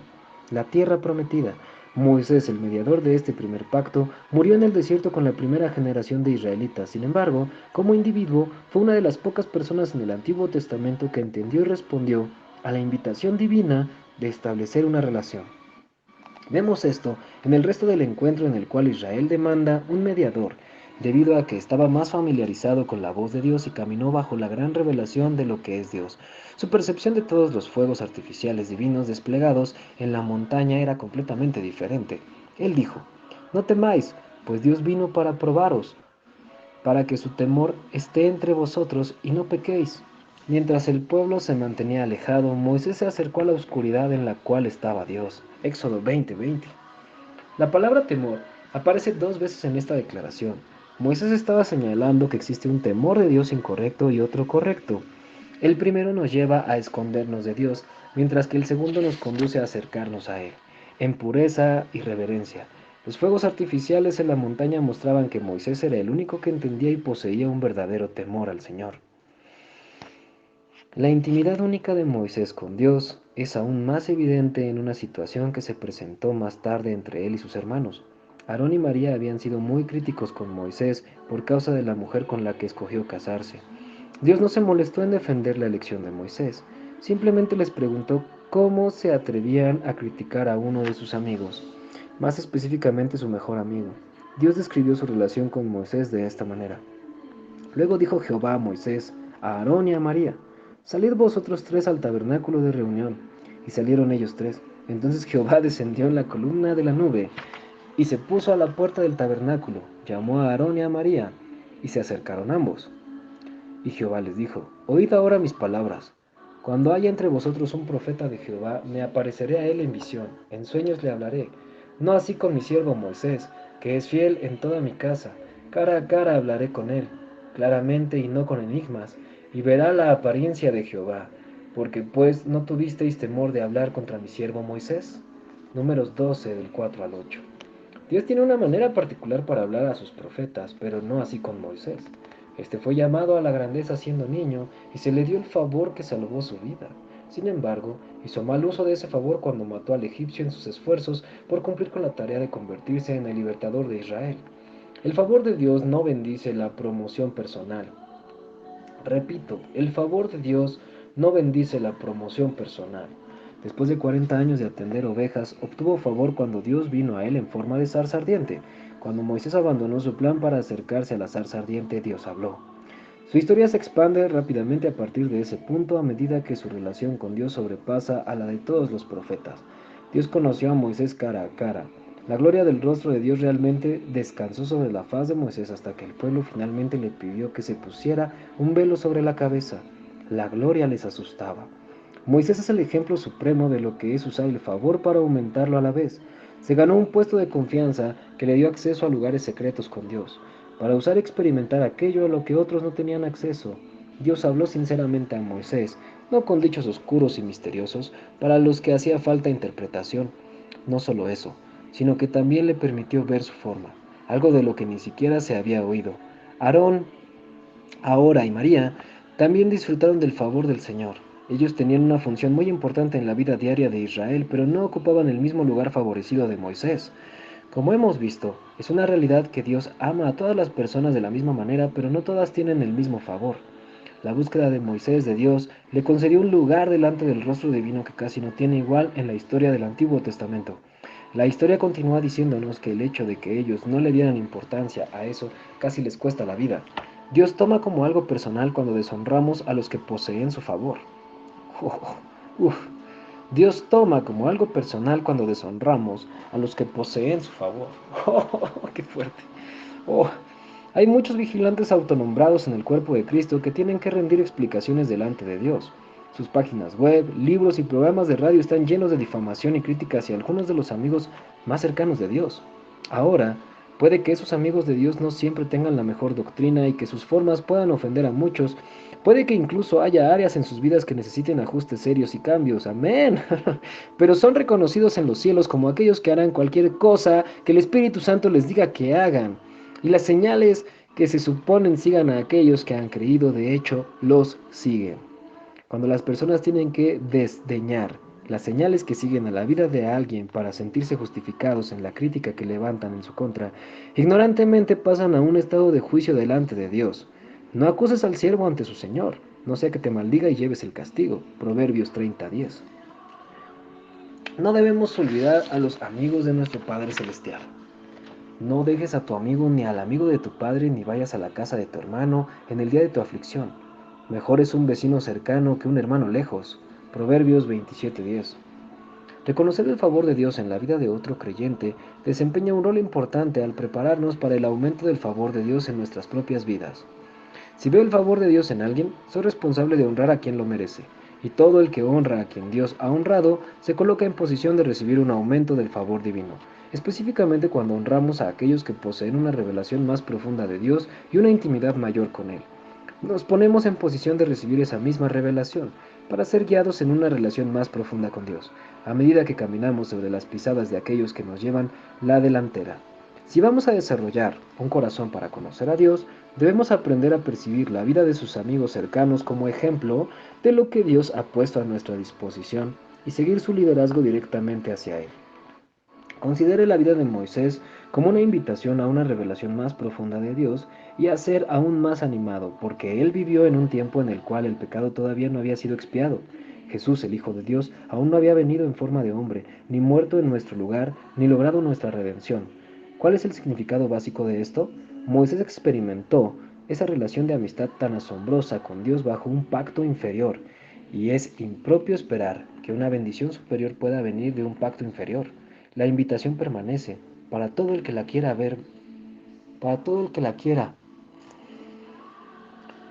la tierra prometida. Moisés, el mediador de este primer pacto, murió en el desierto con la primera generación de israelitas. Sin embargo, como individuo, fue una de las pocas personas en el Antiguo Testamento que entendió y respondió a la invitación divina de establecer una relación. Vemos esto en el resto del encuentro en el cual Israel demanda un mediador, debido a que estaba más familiarizado con la voz de Dios y caminó bajo la gran revelación de lo que es Dios. Su percepción de todos los fuegos artificiales divinos desplegados en la montaña era completamente diferente. Él dijo, no temáis, pues Dios vino para probaros, para que su temor esté entre vosotros y no pequéis. Mientras el pueblo se mantenía alejado, Moisés se acercó a la oscuridad en la cual estaba Dios. Éxodo 20:20. La palabra temor aparece 2 veces en esta declaración. Moisés estaba señalando que existe un temor de Dios incorrecto y otro correcto. El primero nos lleva a escondernos de Dios, mientras que el segundo nos conduce a acercarnos a Él, en pureza y reverencia. Los fuegos artificiales en la montaña mostraban que Moisés era el único que entendía y poseía un verdadero temor al Señor. La intimidad única de Moisés con Dios es aún más evidente en una situación que se presentó más tarde entre él y sus hermanos. Aarón y María habían sido muy críticos con Moisés por causa de la mujer con la que escogió casarse. Dios no se molestó en defender la elección de Moisés, simplemente les preguntó cómo se atrevían a criticar a uno de sus amigos, más específicamente su mejor amigo. Dios describió su relación con Moisés de esta manera. Luego dijo Jehová a Moisés, a Aarón y a María, salid vosotros tres al tabernáculo de reunión. Y salieron ellos tres. Entonces Jehová descendió en la columna de la nube y se puso a la puerta del tabernáculo, llamó a Aarón y a María, y se acercaron ambos. Y Jehová les dijo, oíd ahora mis palabras. Cuando haya entre vosotros un profeta de Jehová, me apareceré a él en visión, en sueños le hablaré. No así con mi siervo Moisés, que es fiel en toda mi casa. Cara a cara hablaré con él, claramente y no con enigmas, y verá la apariencia de Jehová. Porque pues no tuvisteis temor de hablar contra mi siervo Moisés. Números 12 del 4 al 8. Dios tiene una manera particular para hablar a sus profetas, pero no así con Moisés. Este fue llamado a la grandeza siendo niño y se le dio el favor que salvó su vida. Sin embargo, hizo mal uso de ese favor cuando mató al egipcio en sus esfuerzos por cumplir con la tarea de convertirse en el libertador de Israel. El favor de Dios no bendice la promoción personal. Repito, el favor de Dios no bendice la promoción personal. Después de 40 años de atender ovejas, obtuvo favor cuando Dios vino a él en forma de zarza ardiente. Cuando Moisés abandonó su plan para acercarse a la zarza ardiente, Dios habló. Su historia se expande rápidamente a partir de ese punto a medida que su relación con Dios sobrepasa a la de todos los profetas. Dios conoció a Moisés cara a cara. La gloria del rostro de Dios realmente descansó sobre la faz de Moisés hasta que el pueblo finalmente le pidió que se pusiera un velo sobre la cabeza. La gloria les asustaba. Moisés es el ejemplo supremo de lo que es usar el favor para aumentarlo a la vez. Se ganó un puesto de confianza que le dio acceso a lugares secretos con Dios, para usar y experimentar aquello a lo que otros no tenían acceso. Dios habló sinceramente a Moisés, no con dichos oscuros y misteriosos para los que hacía falta interpretación. No solo eso, sino que también le permitió ver su forma, algo de lo que ni siquiera se había oído. Aarón, ahora y María también disfrutaron del favor del Señor. Ellos tenían una función muy importante en la vida diaria de Israel, pero no ocupaban el mismo lugar favorecido de Moisés. Como hemos visto, es una realidad que Dios ama a todas las personas de la misma manera, pero no todas tienen el mismo favor. La búsqueda de Moisés de Dios le concedió un lugar delante del rostro divino que casi no tiene igual en la historia del Antiguo Testamento. La historia continúa diciéndonos que el hecho de que ellos no le dieran importancia a eso casi les cuesta la vida. Dios toma como algo personal cuando deshonramos a los que poseen su favor. Uf. Dios toma como algo personal cuando deshonramos a los que poseen su favor. ¡Qué fuerte! Oh, hay muchos vigilantes autonombrados en el cuerpo de Cristo que tienen que rendir explicaciones delante de Dios. Sus páginas web, libros y programas de radio están llenos de difamación y crítica hacia algunos de los amigos más cercanos de Dios. Ahora, puede que esos amigos de Dios no siempre tengan la mejor doctrina y que sus formas puedan ofender a muchos. Puede que incluso haya áreas en sus vidas que necesiten ajustes serios y cambios. Amén. Pero son reconocidos en los cielos como aquellos que harán cualquier cosa que el Espíritu Santo les diga que hagan. Y las señales que se suponen sigan a aquellos que han creído, de hecho, los siguen. Cuando las personas tienen que desdeñar las señales que siguen a la vida de alguien para sentirse justificados en la crítica que levantan en su contra, ignorantemente pasan a un estado de juicio delante de Dios. No acuses al siervo ante su Señor, no sea que te maldiga y lleves el castigo. Proverbios 30:10. No debemos olvidar a los amigos de nuestro Padre Celestial. No dejes a tu amigo ni al amigo de tu padre, ni vayas a la casa de tu hermano en el día de tu aflicción. Mejor es un vecino cercano que un hermano lejos. Proverbios 27:10. Reconocer el favor de Dios en la vida de otro creyente desempeña un rol importante al prepararnos para el aumento del favor de Dios en nuestras propias vidas. Si veo el favor de Dios en alguien, soy responsable de honrar a quien lo merece, y todo el que honra a quien Dios ha honrado se coloca en posición de recibir un aumento del favor divino, específicamente cuando honramos a aquellos que poseen una revelación más profunda de Dios y una intimidad mayor con Él. Nos ponemos en posición de recibir esa misma revelación, para ser guiados en una relación más profunda con Dios, a medida que caminamos sobre las pisadas de aquellos que nos llevan la delantera. Si vamos a desarrollar un corazón para conocer a Dios, debemos aprender a percibir la vida de sus amigos cercanos como ejemplo de lo que Dios ha puesto a nuestra disposición y seguir su liderazgo directamente hacia Él. Considere la vida de Moisés como una invitación a una revelación más profunda de Dios y a ser aún más animado, porque él vivió en un tiempo en el cual el pecado todavía no había sido expiado. Jesús, el Hijo de Dios, aún no había venido en forma de hombre, ni muerto en nuestro lugar, ni logrado nuestra redención. ¿Cuál es el significado básico de esto? Moisés experimentó esa relación de amistad tan asombrosa con Dios bajo un pacto inferior, y es impropio esperar que una bendición superior pueda venir de un pacto inferior. La invitación permanece para todo el que la quiera ver, para todo el que la quiera.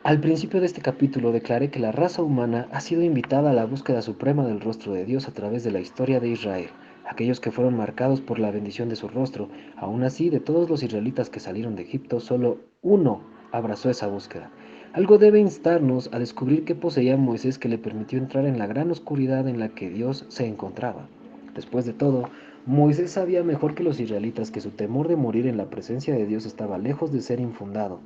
Al principio de este capítulo declaré que la raza humana ha sido invitada a la búsqueda suprema del rostro de Dios a través de la historia de Israel, aquellos que fueron marcados por la bendición de su rostro. Aún así, de todos los israelitas que salieron de Egipto, solo uno abrazó esa búsqueda. Algo debe instarnos a descubrir qué poseía Moisés que le permitió entrar en la gran oscuridad en la que Dios se encontraba. Después de todo, Moisés sabía mejor que los israelitas que su temor de morir en la presencia de Dios estaba lejos de ser infundado.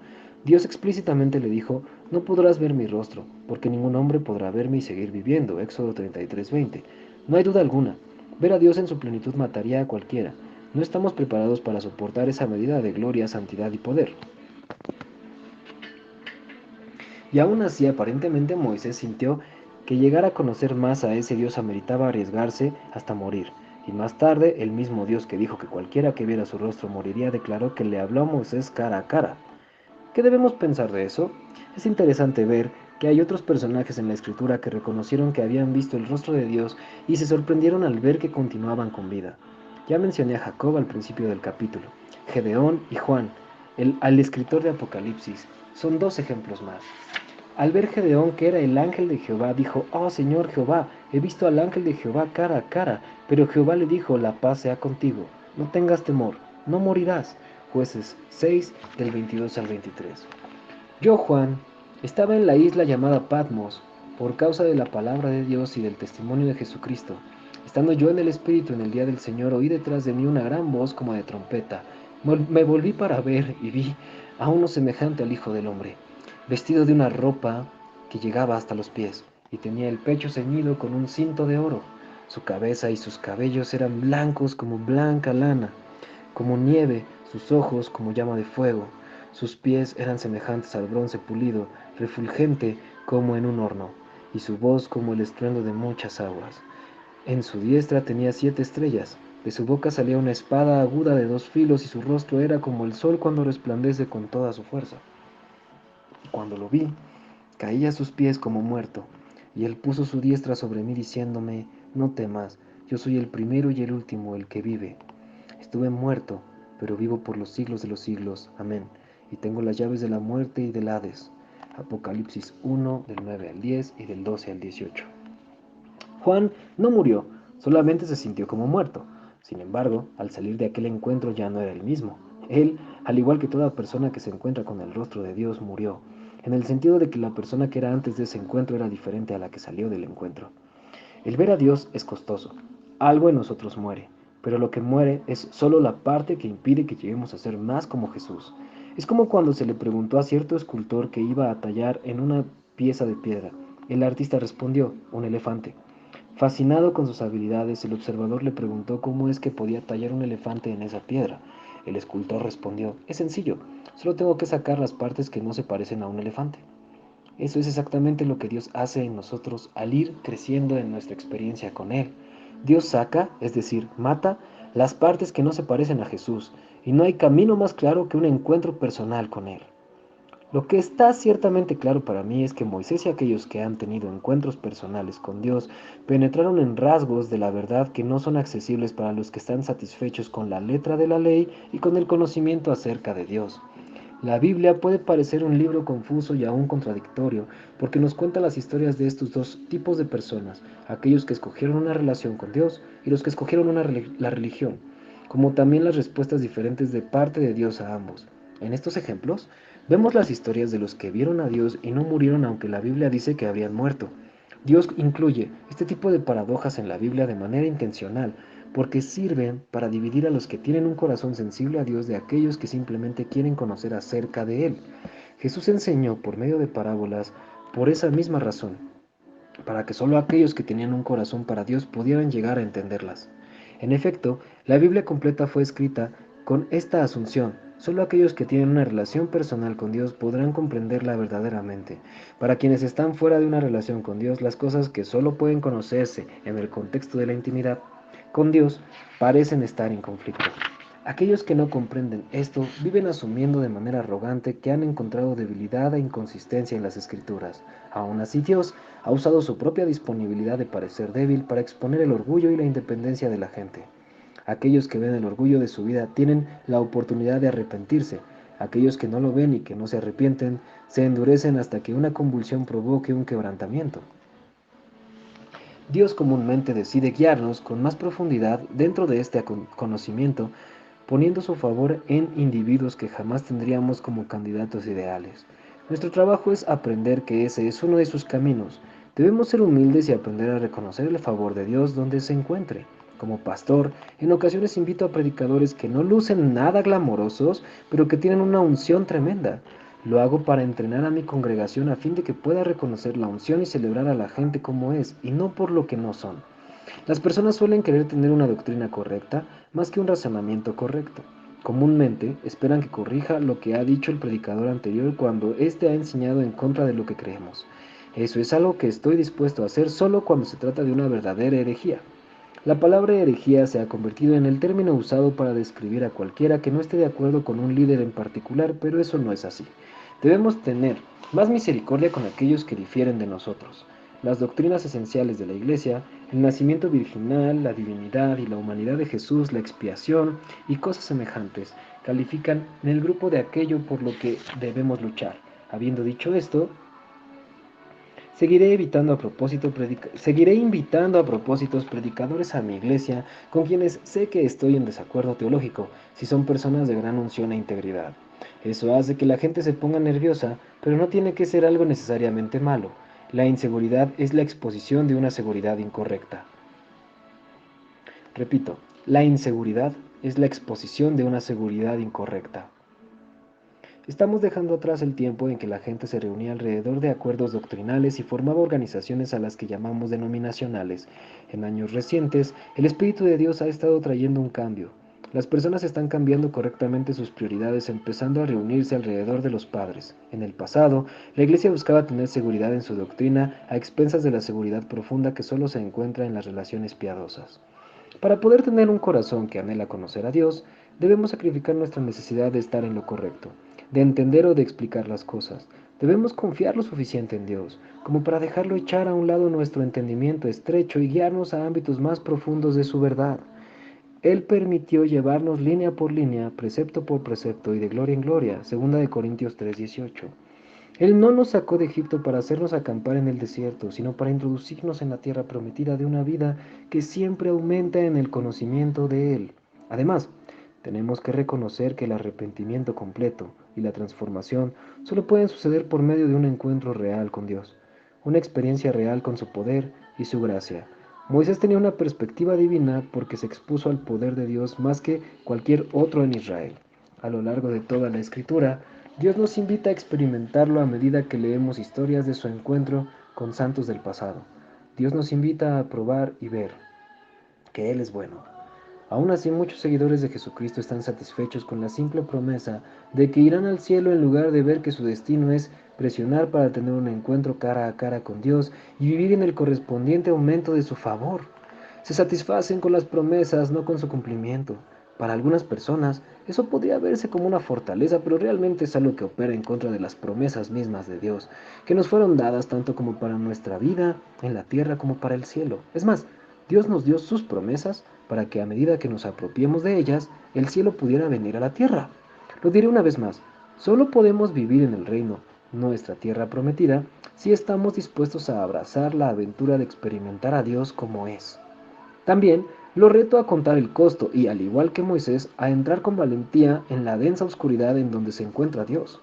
Dios explícitamente le dijo: no podrás ver mi rostro, porque ningún hombre podrá verme y seguir viviendo. Éxodo 33:20. No hay duda alguna, ver a Dios en su plenitud mataría a cualquiera. No estamos preparados para soportar esa medida de gloria, santidad y poder. Y aún así, aparentemente Moisés sintió que llegar a conocer más a ese Dios ameritaba arriesgarse hasta morir. Y más tarde, el mismo Dios que dijo que cualquiera que viera su rostro moriría, declaró que le habló a Moisés cara a cara. ¿Qué debemos pensar de eso? Es interesante ver que hay otros personajes en la escritura que reconocieron que habían visto el rostro de Dios y se sorprendieron al ver que continuaban con vida. Ya mencioné a Jacob al principio del capítulo. Gedeón y Juan, al escritor de Apocalipsis, son dos ejemplos más. Al ver Gedeón que era el ángel de Jehová, dijo: oh Señor Jehová, he visto al ángel de Jehová cara a cara. Pero Jehová le dijo: la paz sea contigo, no tengas temor, no morirás. Jueces 6, del 22 al 23. Yo, Juan, estaba en la isla llamada Patmos por causa de la palabra de Dios y del testimonio de Jesucristo. Estando yo en el Espíritu en el día del Señor, oí detrás de mí una gran voz como de trompeta. Me volví para ver y vi a uno semejante al Hijo del Hombre, vestido de una ropa que llegaba hasta los pies, y tenía el pecho ceñido con un cinto de oro. Su cabeza y sus cabellos eran blancos como blanca lana, como nieve, sus ojos como llama de fuego. Sus pies eran semejantes al bronce pulido, refulgente como en un horno, y su voz como el estruendo de muchas aguas. En su diestra tenía 7 estrellas, de su boca salía una espada aguda de 2 filos, y su rostro era como el sol cuando resplandece con toda su fuerza. Y cuando lo vi, caí a sus pies como muerto, y él puso su diestra sobre mí diciéndome: no temas, yo soy el primero y el último, el que vive. Estuve muerto, pero vivo por los siglos de los siglos. Amén. Y tengo las llaves de la muerte y del Hades. Apocalipsis 1, del 9 al 10 y del 12 al 18. Juan no murió, solamente se sintió como muerto. Sin embargo, al salir de aquel encuentro ya no era el mismo. Él, al igual que toda persona que se encuentra con el rostro de Dios, murió, en el sentido de que la persona que era antes de ese encuentro era diferente a la que salió del encuentro. El ver a Dios es costoso. Algo en nosotros muere, pero lo que muere es solo la parte que impide que lleguemos a ser más como Jesús. Es como cuando se le preguntó a cierto escultor que iba a tallar en una pieza de piedra. El artista respondió, un elefante. Fascinado con sus habilidades, el observador le preguntó cómo es que podía tallar un elefante en esa piedra. El escultor respondió, es sencillo, solo tengo que sacar las partes que no se parecen a un elefante. Eso es exactamente lo que Dios hace en nosotros al ir creciendo en nuestra experiencia con Él. Dios saca, es decir, mata, las partes que no se parecen a Jesús, y no hay camino más claro que un encuentro personal con Él. Lo que está ciertamente claro para mí es que Moisés y aquellos que han tenido encuentros personales con Dios penetraron en rasgos de la verdad que no son accesibles para los que están satisfechos con la letra de la ley y con el conocimiento acerca de Dios. La Biblia puede parecer un libro confuso y aún contradictorio, porque nos cuenta las historias de estos dos tipos de personas, aquellos que escogieron una relación con Dios y los que escogieron la religión, como también las respuestas diferentes de parte de Dios a ambos. En estos ejemplos, vemos las historias de los que vieron a Dios y no murieron aunque la Biblia dice que habrían muerto. Dios incluye este tipo de paradojas en la Biblia de manera intencional, porque sirven para dividir a los que tienen un corazón sensible a Dios de aquellos que simplemente quieren conocer acerca de Él. Jesús enseñó por medio de parábolas por esa misma razón, para que solo aquellos que tenían un corazón para Dios pudieran llegar a entenderlas. En efecto, la Biblia completa fue escrita con esta asunción. Solo aquellos que tienen una relación personal con Dios podrán comprenderla verdaderamente. Para quienes están fuera de una relación con Dios, las cosas que solo pueden conocerse en el contexto de la intimidad con Dios parecen estar en conflicto. Aquellos que no comprenden esto viven asumiendo de manera arrogante que han encontrado debilidad e inconsistencia en las Escrituras. Aún así, Dios ha usado su propia disponibilidad de parecer débil para exponer el orgullo y la independencia de la gente. Aquellos que ven el orgullo de su vida tienen la oportunidad de arrepentirse. Aquellos que no lo ven y que no se arrepienten se endurecen hasta que una convulsión provoque un quebrantamiento. Dios comúnmente decide guiarnos con más profundidad dentro de este conocimiento, poniendo su favor en individuos que jamás tendríamos como candidatos ideales. Nuestro trabajo es aprender que ese es uno de sus caminos. Debemos ser humildes y aprender a reconocer el favor de Dios donde se encuentre. Como pastor, en ocasiones invito a predicadores que no lucen nada glamorosos, pero que tienen una unción tremenda. Lo hago para entrenar a mi congregación a fin de que pueda reconocer la unción y celebrar a la gente como es, y no por lo que no son. Las personas suelen querer tener una doctrina correcta más que un razonamiento correcto. Comúnmente esperan que corrija lo que ha dicho el predicador anterior cuando éste ha enseñado en contra de lo que creemos. Eso es algo que estoy dispuesto a hacer solo cuando se trata de una verdadera herejía. La palabra herejía se ha convertido en el término usado para describir a cualquiera que no esté de acuerdo con un líder en particular, pero eso no es así. Debemos tener más misericordia con aquellos que difieren de nosotros. Las doctrinas esenciales de la Iglesia, el nacimiento virginal, la divinidad y la humanidad de Jesús, la expiación y cosas semejantes, califican en el grupo de aquello por lo que debemos luchar. Habiendo dicho esto, seguiré invitando a propósitos predicadores a mi iglesia con quienes sé que estoy en desacuerdo teológico, si son personas de gran unción e integridad. Eso hace que la gente se ponga nerviosa, pero no tiene que ser algo necesariamente malo. La inseguridad es la exposición de una seguridad incorrecta. Repito, la inseguridad es la exposición de una seguridad incorrecta. Estamos dejando atrás el tiempo en que la gente se reunía alrededor de acuerdos doctrinales y formaba organizaciones a las que llamamos denominacionales. En años recientes, el Espíritu de Dios ha estado trayendo un cambio. Las personas están cambiando correctamente sus prioridades, empezando a reunirse alrededor de los padres. En el pasado, la Iglesia buscaba tener seguridad en su doctrina a expensas de la seguridad profunda que solo se encuentra en las relaciones piadosas. Para poder tener un corazón que anhela conocer a Dios, debemos sacrificar nuestra necesidad de estar en lo correcto, de entender o de explicar las cosas. Debemos confiar lo suficiente en Dios, como para dejarlo echar a un lado nuestro entendimiento estrecho y guiarnos a ámbitos más profundos de su verdad. Él permitió llevarnos línea por línea, precepto por precepto y de gloria en gloria, 2 Corintios 3:18. Él no nos sacó de Egipto para hacernos acampar en el desierto, sino para introducirnos en la tierra prometida de una vida que siempre aumenta en el conocimiento de Él. Además, tenemos que reconocer que el arrepentimiento completo y la transformación solo pueden suceder por medio de un encuentro real con Dios, una experiencia real con su poder y su gracia. Moisés tenía una perspectiva divina porque se expuso al poder de Dios más que cualquier otro en Israel. A lo largo de toda la Escritura, Dios nos invita a experimentarlo a medida que leemos historias de su encuentro con santos del pasado. Dios nos invita a probar y ver que Él es bueno. Aún así, muchos seguidores de Jesucristo están satisfechos con la simple promesa de que irán al cielo en lugar de ver que su destino es presionar para tener un encuentro cara a cara con Dios y vivir en el correspondiente aumento de su favor. Se satisfacen con las promesas, no con su cumplimiento. Para algunas personas, eso podría verse como una fortaleza, pero realmente es algo que opera en contra de las promesas mismas de Dios, que nos fueron dadas tanto como para nuestra vida en la tierra como para el cielo. Es más, Dios nos dio sus promesas para que a medida que nos apropiemos de ellas, el cielo pudiera venir a la tierra. Lo diré una vez más, solo podemos vivir en el reino, nuestra tierra prometida, si estamos dispuestos a abrazar la aventura de experimentar a Dios como es. También lo reto a contar el costo y, al igual que Moisés, a entrar con valentía en la densa oscuridad en donde se encuentra Dios.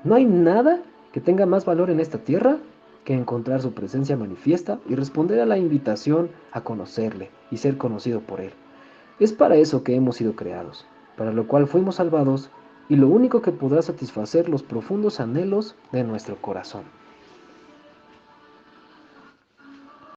No hay nada que tenga más valor en esta tierra que encontrar su presencia manifiesta y responder a la invitación a conocerle y ser conocido por Él. Es para eso que hemos sido creados, para lo cual fuimos salvados y lo único que podrá satisfacer los profundos anhelos de nuestro corazón.